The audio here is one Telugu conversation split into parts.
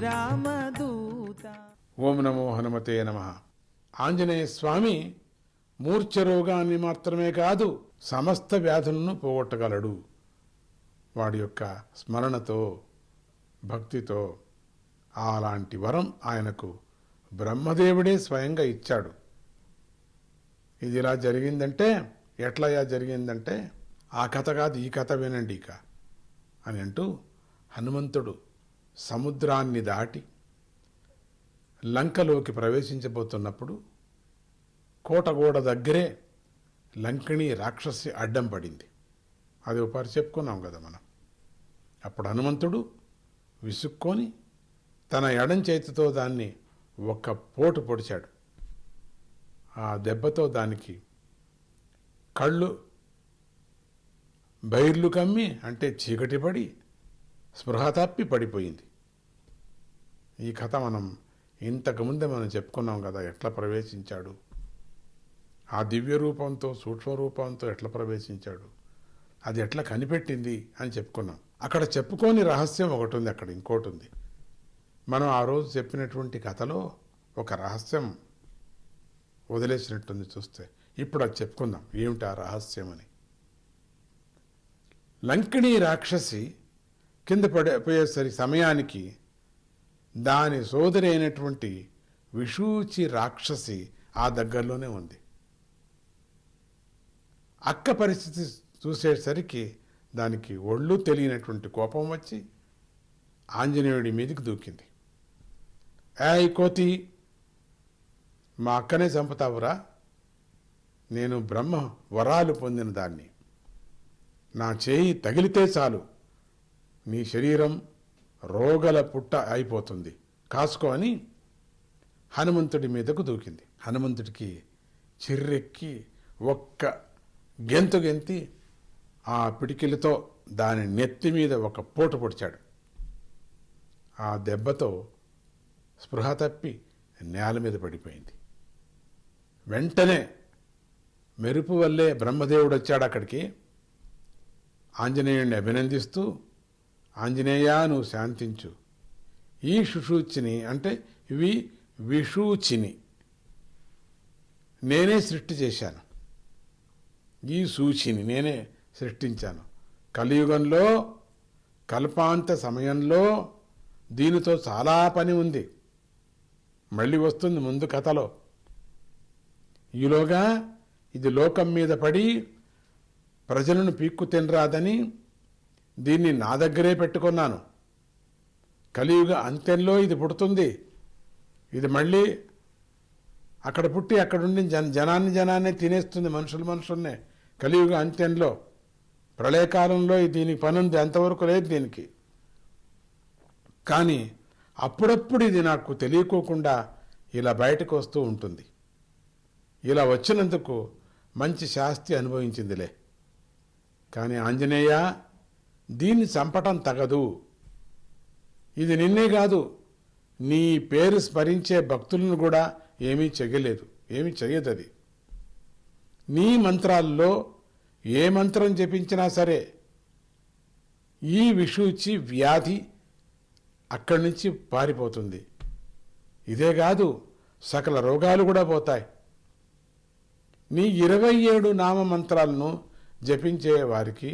శ్రీరామదూత. ఓం నమో హనుమతే నమః. ఆంజనేయ స్వామి మూర్ఛ రోగాన్ని మాత్రమే కాదు సమస్త వ్యాధులను పోగొట్టగలడు. వాడి యొక్క స్మరణతో, భక్తితో. అలాంటి వరం ఆయనకు బ్రహ్మదేవుడే స్వయంగా ఇచ్చాడు. ఇది ఇలా జరిగిందంటే, ఎట్లయా జరిగిందంటే, ఆ కథ కాదు ఈ కథ వినండి ఇక అని అంటూ హనుమంతుడు సముద్రాన్ని దాటి లంకలోకి ప్రవేశించబోతున్నప్పుడు కోటగోడ దగ్గరే లంకిణి రాక్షసి అడ్డం పడింది. అది ఒకసారి చెప్పుకున్నాం కదా మనం. అప్పుడు హనుమంతుడు విసుక్కొని తన ఎడం చేతితో దాన్ని ఒక్క పోటు పొడిచాడు. ఆ దెబ్బతో దానికి కళ్ళు బైర్లు కమ్మి, అంటే చీకటి పడి స్పృహ తప్పి పడిపోయింది. ఈ కథ మనం ఇంతకుముందే మనం చెప్పుకున్నాం కదా, ఎట్లా ప్రవేశించాడు, ఆ దివ్య రూపంతో సూక్ష్మ రూపంతో ఎట్లా ప్రవేశించాడు, అది ఎట్లా కనిపెట్టింది అని చెప్పుకున్నాం. అక్కడ చెప్పుకోని రహస్యం ఒకటి ఉంది, అక్కడ ఇంకోటి ఉంది. మనం ఆ రోజు చెప్పినటువంటి కథలో ఒక రహస్యం వదిలేసినట్టుంది చూస్తే. ఇప్పుడు అది చెప్పుకుందాం, ఏమిటి ఆ రహస్యం అని. లంకిణి రాక్షసి కింద పడిపోయేసరి సమయానికి దాని సోదరి అయినటువంటి విషూచి రాక్షసి ఆ దగ్గరలోనే ఉంది. అక్క పరిస్థితి చూసేసరికి దానికి ఒళ్ళు తెలియనటువంటి కోపం వచ్చి ఆంజనేయుడి మీదకి దూకింది. ఏయ్ కోతి, మా అక్కనే చంపుతావురా? నేను బ్రహ్మ వరాలు పొందిన దాన్ని. నా చేయి తగిలితే చాలు నీ శరీరం రోగల పుట్ట అయిపోతుంది, కాసుకో అని హనుమంతుడి మీదకు దూకింది. హనుమంతుడికి చిర్రెక్కి ఒక్క గెంతు గెంతి ఆ పిడికిలతో దాని నెత్తి మీద ఒక పోటు పొడిచాడు. ఆ దెబ్బతో స్పృహ తప్పి నేల మీద పడిపోయింది. వెంటనే మెరుపు వల్లే బ్రహ్మదేవుడు వచ్చాడు అక్కడికి. ఆంజనేయుడిని అభినందిస్తూ, ఆంజనేయ నువ్వు శాంతించు, ఈ శుశూచిని అంటే విషూచిని నేనే సృష్టి చేశాను, ఈ సూచిని నేనే సృష్టించాను. కలియుగంలో కల్పాంత సమయంలో దీనితో చాలా పని ఉంది, మళ్ళీ వస్తుంది ముందు కథలో. ఈలోగా ఇది లోకం మీద పడి ప్రజలను పీక్కు తినరాదని దీన్ని నా దగ్గరే పెట్టుకున్నాను. కలియుగ అంత్యంలో ఇది పుడుతుంది, ఇది మళ్ళీ అక్కడ పుట్టి అక్కడుండి జనాన్ని తినేస్తుంది, మనుషుల్నే. కలియుగ అంత్యంలో ప్రళయకాలంలో దీనికి పనుంది, అంతవరకు లేదు దీనికి. కానీ అప్పుడప్పుడు ఇది నాకు తెలియకోకుండా ఇలా బయటకు వస్తూ ఉంటుంది. ఇలా వచ్చినందుకు మంచి శాస్తి అనుభవించిందిలే. కానీ ఆంజనేయ, దీన్ని చంపటం తగదు. ఇది నిన్నే కాదు, నీ పేరు స్మరించే భక్తులను కూడా ఏమీ చెయ్యదు అది. నీ మంత్రాల్లో ఏ మంత్రం జపించినా సరే ఈ విషూచి వ్యాధి అక్కడి నుంచి పారిపోతుంది. ఇదే కాదు, సకల రోగాలు కూడా పోతాయి. నీ 27 నామ మంత్రాలను జపించే వారికి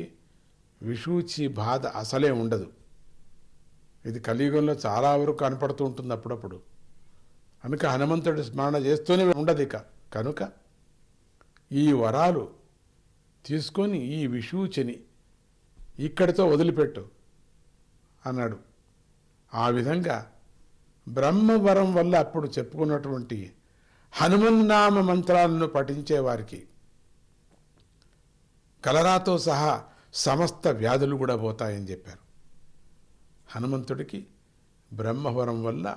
విషూచి బాధ అసలే ఉండదు. ఇది కలియుగంలో చాలా వరకు కనపడుతూ ఉంటుంది అప్పుడప్పుడు. కనుక హనుమంతుడి స్మరణ చేస్తూనే ఉండదు ఇక. కనుక ఈ వరాలు తీసుకొని ఈ విషూచిని ఇక్కడితో వదిలిపెట్టు అన్నాడు. ఆ విధంగా బ్రహ్మవరం వల్ల అప్పుడు చెప్పుకున్నటువంటి హనుమన్నామ మంత్రాలను పఠించే వారికి కలరాతో సహా సమస్త వ్యాధులు కూడా పోతాయని చెప్పారు. హనుమంతుడికి బ్రహ్మవరం వల్ల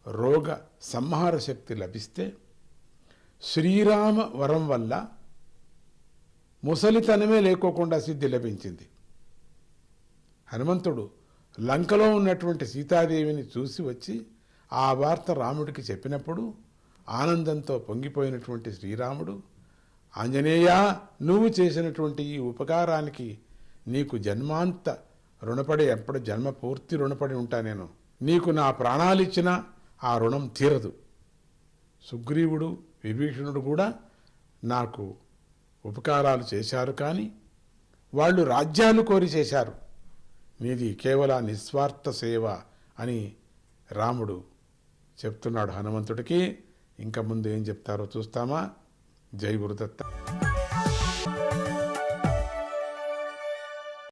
రోగ సంహార శక్తి లభిస్తే, శ్రీరామ వరం వల్ల ముసలితనమే లేకోకుండా సిద్ధి లభించింది. హనుమంతుడు లంకలో ఉన్నటువంటి సీతాదేవిని చూసి వచ్చి ఆ వార్త రాముడికి చెప్పినప్పుడు ఆనందంతో పొంగిపోయినటువంటి శ్రీరాముడు, ఆంజనేయ, నువ్వు చేసినటువంటి ఈ ఉపకారానికి నీకు జన్మాంత రుణపడి, ఎప్పుడు జన్మ పూర్తి రుణపడి ఉంటా నేను నీకు నా ప్రాణాలిచ్చినా ఆ రుణం తీరదు. సుగ్రీవుడు విభీషణుడు కూడా నాకు ఉపకారాలు చేశారు, కానీ వాళ్ళు రాజ్యాలు కోరి చేశారు. నీది కేవల నిస్వార్థ సేవ అని రాముడు చెప్తున్నాడు హనుమంతుడికి. ఇంకా ముందు ఏం చెప్తారో చూస్తామా? జై గురుదత్త.